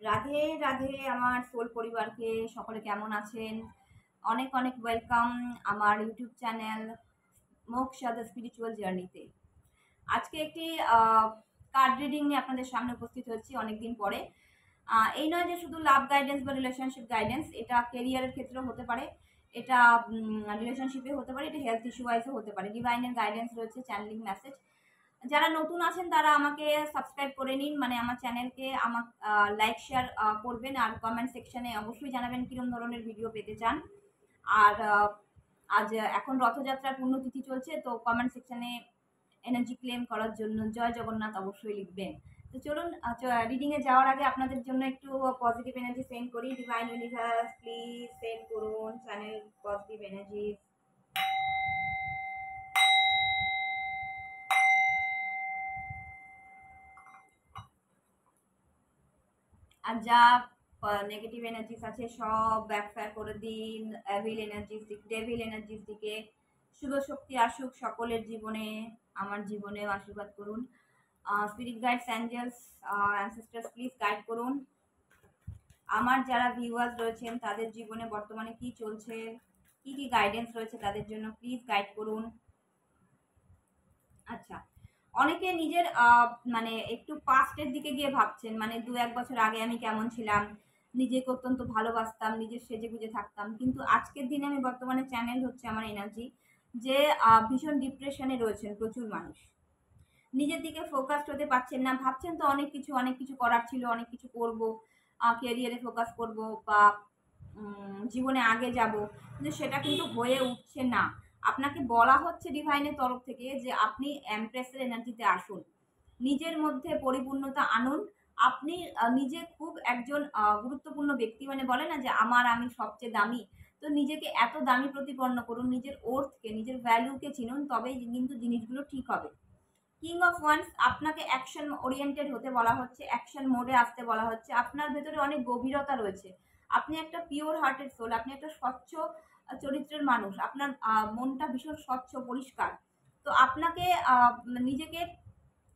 রাধে রাধে আমার সোল পরিবারকে সকলে কেমন আছেন? অনেক অনেক ওয়েলকাম আমার YouTube channel moksha the spiritual জার্নিতে। আজকে একটি কার্ড রিডিং নিয়ে আপনাদের সামনে উপস্থিত হচ্ছি অনেকদিন পরে। এই নয় যে শুধু লাভ গাইডেন্স বা রিলেশনশিপ গাইডেন্স, এটা কেরিয়ারের ক্ষেত্রেও হতে পারে, এটা রিলেশনশিপে হতে পারে, এটা হেলথ ইস্যু ওয়াইজও হতে পারে। ডিভাইনের গাইডেন্স রয়েছে, চ্যানেলিং মেসেজ। যারা নতুন আছেন তারা আমাকে সাবস্ক্রাইব করে নিন, মানে আমার চ্যানেলকে আমার লাইক শেয়ার করবেন, আর কমেন্ট সেকশনে অবশ্যই জানাবেন কীরকম ধরনের ভিডিও পেতে চান। আর আজ এখন রথযাত্রার পুণ্যতিথি চলছে, তো কমেন্ট সেকশনে এনার্জি ক্লেম করার জন্য জয় জগন্নাথ অবশ্যই লিখবেন। তো চলুন রিডিংয়ে যাওয়ার আগে আপনাদের জন্য একটু পজিটিভ এনার্জি সেন্ড করি। ডিভাইন ইউনিভার্স প্লিজ সেন্ড করুন চ্যানেল পজিটিভ এনার্জি। আর যা নেগেটিভ এনার্জিস আছে সব ব্যাকফায়ার করে দিন এভিল এনার্জিস দিকে, ডেভিল এনার্জিস দিকে। শুভ শক্তি আসুক সকলের জীবনে, আমার জীবনেও আশীর্বাদ করুন। Spirit guides, angels, ancestors please guide করুন। আমার যারা ভিউয়ার্স রয়েছেন তাদের জীবনে বর্তমানে কি চলছে, কি কি গাইডেন্স রয়েছে তাদের জন্য প্লিজ গাইড করুন। আচ্ছা, অনেকে নিজের মানে একটু পাস্টের দিকে গিয়ে ভাবছেন, মানে 2-1 বছর আগে আমি কেমন ছিলাম, নিজেকে অত্যন্ত ভালোবাসতাম, নিজের সেজে গুজে থাকতাম, কিন্তু আজকের দিনে আমি বর্তমানে চ্যানেল হচ্ছে আমার এনার্জি যে ভীষণ ডিপ্রেশনে রয়েছেন প্রচুর মানুষ। নিজের দিকে ফোকাসড হতে পারছেন না, ভাবছেন তো অনেক কিছু করার ছিল, অনেক কিছু করব, ক্যারিয়ারে ফোকাস করব বা জীবনে আগে যাব, কিন্তু সেটা কিন্তু হয়ে উঠছে না। আপনাকে বলা হচ্ছে ডিভাইনের তরফ থেকে যে আপনি এমপ্রেসের এনার্জিতে আসুন, নিজের মধ্যে পরিপূর্ণতা আনুন। আপনি নিজে খুব একজন গুরুত্বপূর্ণ ব্যক্তি, মানে বলে না যে আমি সবচেয়ে দামি। তো নিজেকে এত দামি প্রতিপন্ন করুন, নিজের ওর্থকে, নিজের ভ্যালুকে চিনুন, তবেই কিন্তু জিনিসগুলো ঠিক হবে। কিং অফ ওয়ান্স, আপনাকে অ্যাকশন ওরিয়েন্টেড হতে বলা হচ্ছে, অ্যাকশন মোডে আসতে বলা হচ্ছে। আপনার ভেতরে অনেক গভীরতা রয়েছে, আপনি একটা পিওর হার্টেড সোল, আপনি একটা স্বচ্ছ চরিত্রের মানুষ, আপনার মনটা ভীষণ স্বচ্ছ পরিষ্কার। তো আপনাকে নিজেকে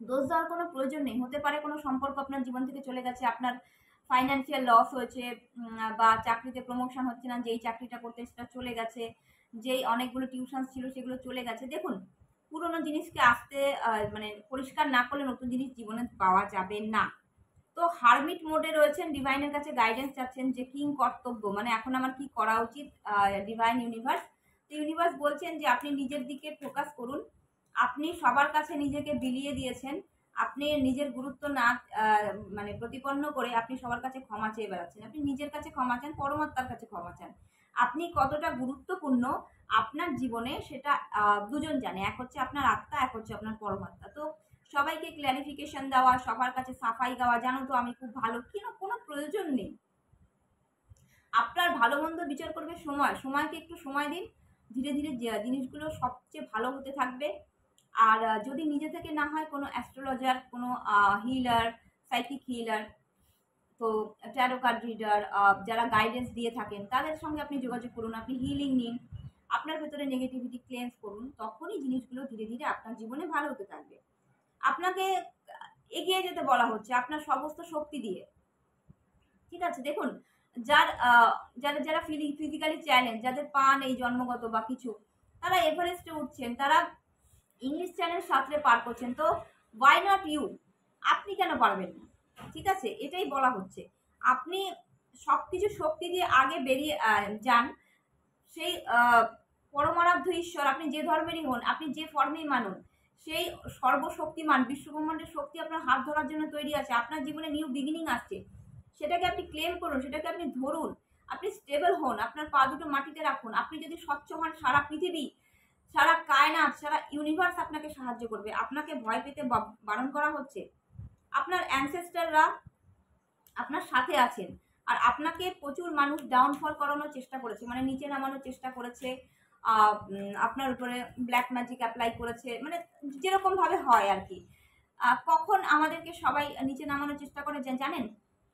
দোষ দেওয়ার কোনো প্রয়োজন নেই। হতে পারে কোনো সম্পর্ক আপনার জীবন থেকে চলে গেছে, আপনার ফাইন্যান্সিয়াল লস হয়েছে, বা চাকরিতে প্রমোশন হচ্ছে না, যেই চাকরিটা করতে সেটা চলে গেছে, যেই অনেকগুলো টিউশন ছিল সেগুলো চলে গেছে। দেখুন, পুরোনো জিনিসকে আসতে মানে পরিষ্কার না করলে নতুন জিনিস জীবনে পাওয়া যাবে না। তো হারমিট মোডে রয়েছেন, ডিভাইনের কাছে গাইডেন্স চাচ্ছেন যে কিং কর্তব্য, মানে এখন আমার কি করা উচিত। ডিভাইন ইউনিভার্স, ইউনিভার্স বলছেন যে আপনি নিজের দিকে ফোকাস করুন। আপনি সবার কাছে নিজেকে বিলিয়ে দিয়েছেন, আপনি নিজের গুরুত্ব না মানে প্রতিপন্ন করে আপনি সবার কাছে ক্ষমা চেয়ে বেড়াচ্ছেন। আপনি নিজের কাছে ক্ষমা চান, পরমাত্মার কাছে ক্ষমা চান। আপনি কতটা গুরুত্বপূর্ণ আপনার জীবনে সেটা দুজন জানে, এক হচ্ছে আপনার আত্মা, এক হচ্ছে আপনার পরমাত্মা। তো সবাইকে ক্ল্যারিফিকেশন দেওয়া, সবার কাছে সাফাই গাওয়া, জানো তো আমি খুব ভালো, কোনো প্রয়োজন নেই। আপনার ভালো মন্দ বিচার করবে সময়, সময়কে একটু সময় দিন, ধীরে ধীরে জিনিসগুলো সবচেয়ে ভালো হতে থাকবে। আর যদি নিজে থেকে না হয়, কোনো অ্যাস্ট্রোলজার, কোনো হিলার, সাইকিক হিলার, তো ট্যারো কার্ড রিডার, যারা গাইডেন্স দিয়ে থাকেন তাদের সঙ্গে আপনি যোগাযোগ করুন, আপনি হিলিং নিন, আপনার ভেতরে নেগেটিভিটি ক্লেন্স করুন, তখনই জিনিসগুলো ধীরে ধীরে আপনার জীবনে ভালো হতে থাকবে। আপনাকে এগিয়ে যেতে বলা হচ্ছে আপনার সমস্ত শক্তি দিয়ে। ঠিক আছে, দেখুন, যারা যারা ফিজিক্যালি চ্যালেঞ্জ, যাদের পা নেই জন্মগত বা কিছু, তারা এভারেস্টে উঠছেন, তারা ইংলিশ চ্যানেল সাঁতরে পার করছেন। তো ওয়াই নট ইউ, আপনি কেন পারবেন না? ঠিক আছে, এটাই বলা হচ্ছে। আপনি সব কিছু শক্তি দিয়ে আগে বেরিয়ে যান। সেই পরমারাধ্য ঈশ্বর, আপনি যে ধর্মেরই হন, আপনি যে ফর্মেই মানুন, সেই সর্বশক্তিমান বিশ্বব্রহ্মাণ্ডের শক্তি আপনার হাত ধরার জন্য তৈরি আছে। আপনার জীবনে নিউ বিগিনিং আসছে, সেটাকে আপনি ক্লেম করুন, সেটাকে আপনি ধরুন, আপনি স্টেবল হন, আপনার পা দুটো মাটিতে রাখুন। আপনি যদি স্বচ্ছ হন, সারা পৃথিবী, সারা কায়নাত, সারা ইউনিভার্স আপনাকে সাহায্য করবে। আপনাকে ভয় পেতে বারণ করা হচ্ছে। আপনার অ্যানসেস্টাররা আপনার সাথে আছেন, আর আপনাকে প্রচুর মানুষ ডাউনফল করানোর চেষ্টা করেছে, মানে নিচে নামানোর চেষ্টা করেছে, আপনার উপরে ব্ল্যাক ম্যাজিক অ্যাপ্লাই করেছে, মানে যেরকমভাবে হয় আর কি। কখন আমাদেরকে সবাই নিচে নামানোর চেষ্টা করে জানেন?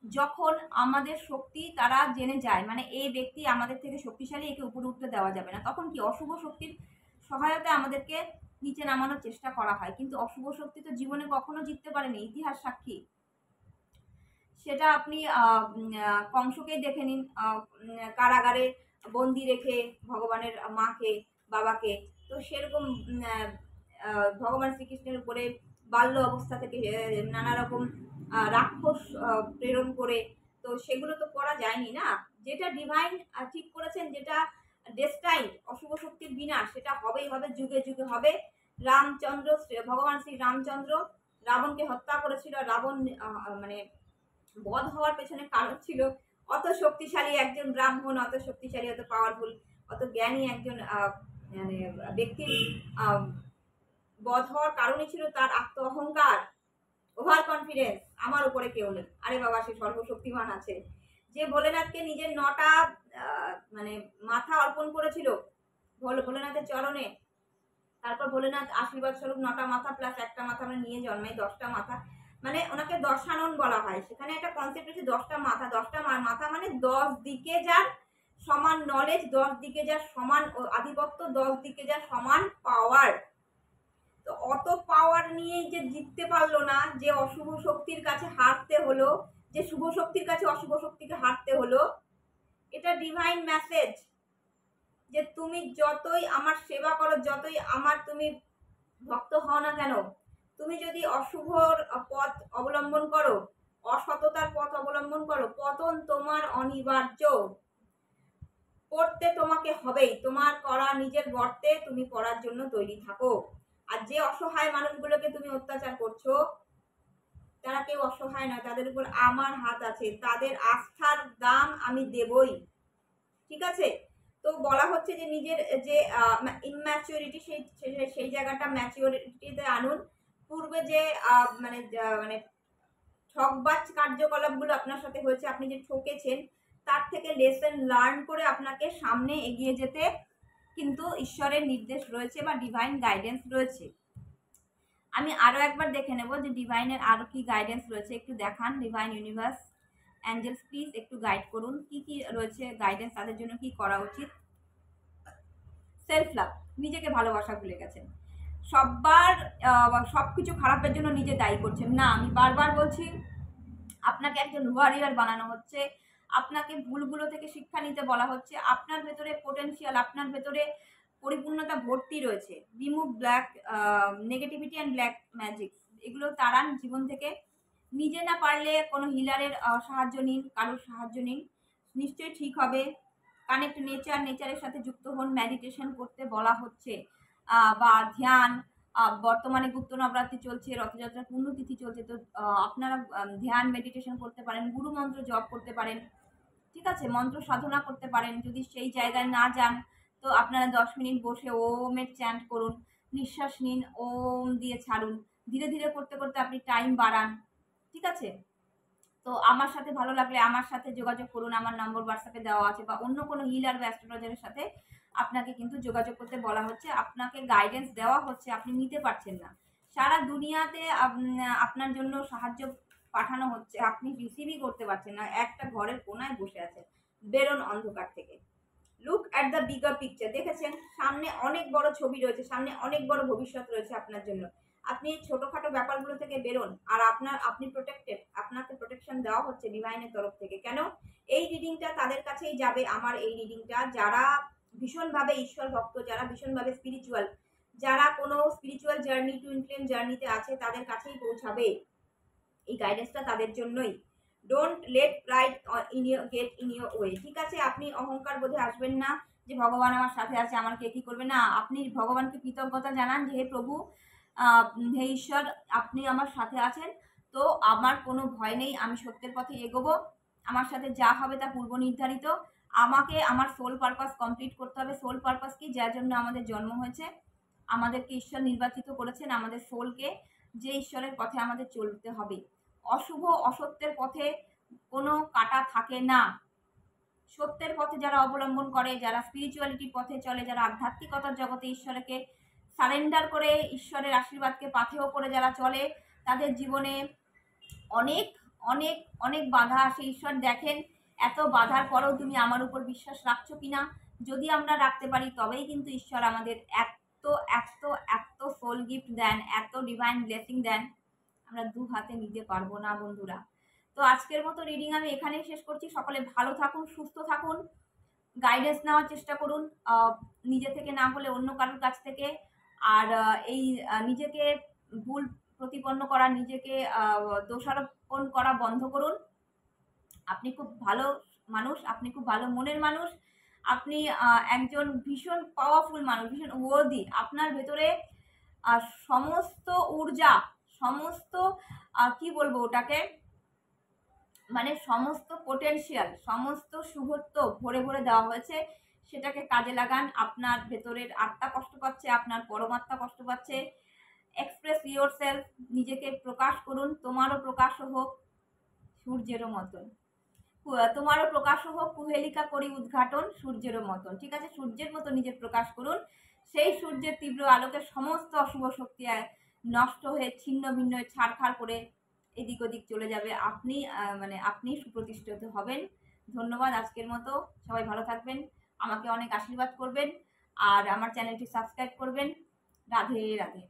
যখন আমাদের শক্তি তারা জেনে যায়, মানে এই ব্যক্তি আমাদের থেকে শক্তিশালী, একে উপরে উঠতে দেওয়া যাবে না, তখন কি অশুভ শক্তির সহায়তায় আমাদেরকে নিচে নামানোর চেষ্টা করা হয়। কিন্তু অশুভ শক্তি তো জীবনে কখনো জিততে পারেনি, ইতিহাস সাক্ষী। সেটা আপনি কংসকেই দেখে নিন, কারাগারে বন্দি রেখে ভগবানের মাকে, বাবাকে। তো সেরকম ভগবান শ্রীকৃষ্ণের উপরে বাল্য অবস্থা থেকে নানা রকম রাক্ষস প্রেরণ করে, তো সেগুলো তো করা যায়নি না। যেটা ডিভাইন ঠিক করেছেন, যেটা ডেস্টাইন, অশুভ শক্তির বিনাশ, সেটা হবেই হবে, যুগে যুগে হবে। রামচন্দ্র, ভগবান শ্রী রামচন্দ্র রাবণকে হত্যা করেছিল। রাবণ মানে বধ হওয়ার পেছনে কারণ ছিল অত শক্তিশালী একজন ব্রাহ্মণ, অত শক্তিশালী, অত পাওয়ারফুল, অত জ্ঞানী একজন মানে ব্যক্তির বধ হওয়ার কারণই ছিল তার আত্ম অহংকার, ওভার কনফিডেন্স, আমার উপরে কেউ নেই। আরে বাবা, সে সর্বশক্তিমান আছে। যে ভোলেনাথকে নিজের 9টা মানে মাথা অর্পণ করেছিল ভোলেনাথের চরণে, তারপর ভোলেনাথ আশীর্বাদ স্বরূপ 9টা মাথা প্লাস একটা মাথা আমরা নিয়ে জন্মাই, 10টা মাথা, মানে ওনাকে দশানন বলা হয়। সেখানে একটা কনসেপ্ট হচ্ছে 10টা মাথা। 10টা মাথা মানে 10 দিকে যার সমান নলেজ, 10 দিকে যার সমান আধিপত্য, 10 দিকে যার সমান পাওয়ার। তো অত পাওয়ার নিয়ে যে জিততে পারলো না, যে অশুভ শক্তির কাছে হারতে হলো, যে শুভ শক্তির কাছে অশুভ শক্তিকে হারতে হলো, এটা ডিভাইন মেসেজ যে তুমি যতই আমার সেবা করো, যতই আমার তুমি ভক্ত হও না কেন, তুমি যদি অশুভর পথ অবলম্বন করো, অসততার পথ অবলম্বন করো, পতন তোমার অনিবার্য, করতে তোমাকে হবেই। তোমার করা নিজের গর্তে তুমি পড়ার জন্য তৈরি থাকো। আর যে অসহায় মানুষগুলোকে তুমি অত্যাচার করছো, তারা কেউ অসহায় নয়, তাদের উপর আমার হাত আছে, তাদের আস্থার দাম আমি দেবই। ঠিক আছে? তো বলা হচ্ছে যে নিজের যে ইম্যাচিউরিটি, সেই জায়গাটা ম্যাচিউরিটিতে আনুন। পূর্বে যে মানে মানে ঠকবাজ কার্যকলাপগুলো আপনার সাথে হয়েছে, আপনি যে ঠকেছেন, তার থেকে লেসন লার্ন করে আপনাকে সামনে এগিয়ে যেতে কিন্তু ঈশ্বরের নির্দেশ রয়েছে বা ডিভাইন গাইডেন্স রয়েছে। আমি আরও একবার দেখে নেব যে ডিভাইনের আরও কি গাইডেন্স রয়েছে, একটু দেখান। ডিভাইন ইউনিভার্স, অ্যাঞ্জেলস প্লিজ একটু গাইড করুন, কি কি রয়েছে গাইডেন্স, তাদের জন্য কি করা উচিত। সেলফ লাভ, নিজেকে ভালোবাসা ভুলে গেছেন, সববার সব কিছু খারাপের জন্য নিজে দায়ী করছেন না। আমি বারবার বলছি, আপনাকে একজন ওয়ারিয়ার বানানো হচ্ছে, আপনাকে ভুলগুলো থেকে শিক্ষা নিতে বলা হচ্ছে। আপনার ভেতরে পোটেনশিয়াল, আপনার ভেতরে পরিপূর্ণতা ভর্তি রয়েছে। Remove black negativity and black magic, এগুলো তাড়ান জীবন থেকে। নিজে না পারলে কোনো হিলারের সাহায্য নিন, কারোর সাহায্য নিন, নিশ্চয়ই ঠিক হবে। কানেক্ট নেচার, নেচারের সাথে যুক্ত হন, মেডিটেশন করতে বলা হচ্ছে, বা ধ্যান। বর্তমানে গুপ্ত নবরাত্রি চলছে, রথযাত্রার পুণ্যতিথি চলছে, তো আপনারা ধ্যান মেডিটেশন করতে পারেন, গুরু মন্ত্র জপ করতে পারেন, ঠিক আছে, মন্ত্র সাধনা করতে পারেন। যদি সেই জায়গায় না যান, তো আপনারা 10 মিনিট বসে ওমের চ্যান্ট করুন, নিঃশ্বাস নিন, ওম দিয়ে ছাড়ুন, ধীরে ধীরে করতে করতে আপনি টাইম বাড়ান। ঠিক আছে? তো আমার সাথে ভালো লাগলে আমার সাথে যোগাযোগ করুন, আমার নম্বর হোয়াটসঅ্যাপে দেওয়া আছে, বা অন্য কোনো হিলার বা অ্যাস্ট্রোলজারের সাথে আপনাকে কিন্তু যোগাযোগ করতে বলা হচ্ছে, আপনাকে গাইডেন্স দেওয়া হচ্ছে, আপনি নিতে পারছেন না। সারা দুনিয়াতে আপনার জন্য সাহায্য পাঠানো হচ্ছে, আপনি রিসিভই করতে পারছেন না, একটা ঘরের কোনায় বসে আছেন। বেরোন অন্ধকার থেকে, look at the bigger picture. দেখেছেন সামনে অনেক বড় ছবি রয়েছে, সামনে অনেক বড় ভবিষ্যৎ রয়েছে আপনার জন্য। আপনি ছোটখাটো ব্যাপারগুলো থেকে বেরোন, আর আপনি প্রোটেক্টেড, আপনাকে প্রোটেকশন দেওয়া হচ্ছে ডিভাইনের তরফ থেকে। কেন? এই রিডিংটা তাদের কাছেই যাবে, আমার এই রিডিংটা, যারা ভীষণভাবে ঈশ্বর ভক্ত, যারা ভীষণভাবে স্পিরিচুয়াল, যারা কোনো স্পিরিচুয়াল জার্নি টু ইনফ্লুয়েন্স জার্নিতে আছে, তাদের কাছেই পৌঁছাবে এই গাইডেন্সটা, তাদের জন্যই। Don't let pride get in your way. ঠিক আছে? আপনি অহংকার বোধে আসবেন না যে ভগবান আমার সাথে আছে, আমার কে কি করবে না। আপনি ভগবানকে কৃতজ্ঞতা জানান যে হে প্রভু, হে ঈশ্বর, আপনি আমার সাথে আছেন, তো আমার কোনো ভয় নেই, আমি সত্যের পথে এগোবো, আমার সাথে যা হবে তা পূর্ব নির্ধারিত। আমাকে আমার সোল পারপাস কমপ্লিট করতে হবে। সোল পারপাস কি? যার জন্য আমাদের জন্ম হয়েছে, আমাদেরকে ঈশ্বর নির্বাচিত করেছেন, আমাদের সোলকে, যে ঈশ্বরের পথে আমাদের চলতে হবে। অশুভ অসত্যের পথে কোনো কাটা থাকে না। সত্যের পথে যারা অবলম্বন করে, যারা স্পিরিচুয়ালিটির পথে চলে, যারা আধ্যাত্মিকতার জগতে ঈশ্বরকে সারেন্ডার করে, ঈশ্বরের আশীর্বাদকে পাথেয় করে যারা চলে, তাদের জীবনে অনেক অনেক অনেক বাধা আসে। ঈশ্বর দেখেন এত বাধার পরেও তুমি আমার উপর বিশ্বাস রাখছো কিনা। যদি আমরা রাখতে পারি, তবেই কিন্তু ঈশ্বর আমাদের এত এত এত সোল গিফট দেন, এত ডিভাইন ব্লেসিং দেন, আমরা দু হাতে নিতে পারবো না বন্ধুরা। তো আজকের মতো রিডিং আমি এখানেই শেষ করছি। সকলে ভালো থাকুন, সুস্থ থাকুন, গাইডেন্স নেওয়ার চেষ্টা করুন, নিজে থেকে না হলে অন্য কারোর কাছ থেকে। আর এই নিজেকে ভুল প্রতিপন্ন করা, নিজেকে দোষারোপণ করা বন্ধ করুন। আপনি খুব ভালো মানুষ, আপনি খুব ভালো মনের মানুষ, আপনি একজন ভীষণ পাওয়ারফুল মানুষ, ভীষণ ওয়ার্দি। আপনার ভেতরে সমস্ত ঊর্জা, সমস্ত কি বলবো ওটাকে, মানে সমস্ত পোটেনশিয়াল, সমস্ত শুভত্ব ভরে ভরে দেওয়া হয়েছে। সেটাকে কাজে লাগান। আপনার ভেতরের আত্মা কষ্ট পাচ্ছে, আপনার পরমাত্মা কষ্ট পাচ্ছে। এক্সপ্রেস ইয়োর সেলফ, নিজেকে প্রকাশ করুন। তোমারও প্রকাশ হোক সূর্যেরও মতন, তোমারও প্রকাশ হোক কুহেলিকা করি উদ্ঘাটন সূর্যেরও মতন। ঠিক আছে, সূর্যের মতো নিজের প্রকাশ করুন। সেই সূর্যের তীব্র আলোকে সমস্ত অশুভ শক্তি নষ্ট হয়ে ছিন্ন ভিন্ন হয়ে ছাড়খাড় করে এদিক ওদিক চলে যাবে। আপনি মানে আপনি সুপ্রতিষ্ঠিত হবেন। ধন্যবাদ। আজকের মতো সবাই ভালো থাকবেন, আমাকে অনেক আশীর্বাদ করবেন, আর আমার চ্যানেলটি সাবস্ক্রাইব করবেন। রাধে রাধে।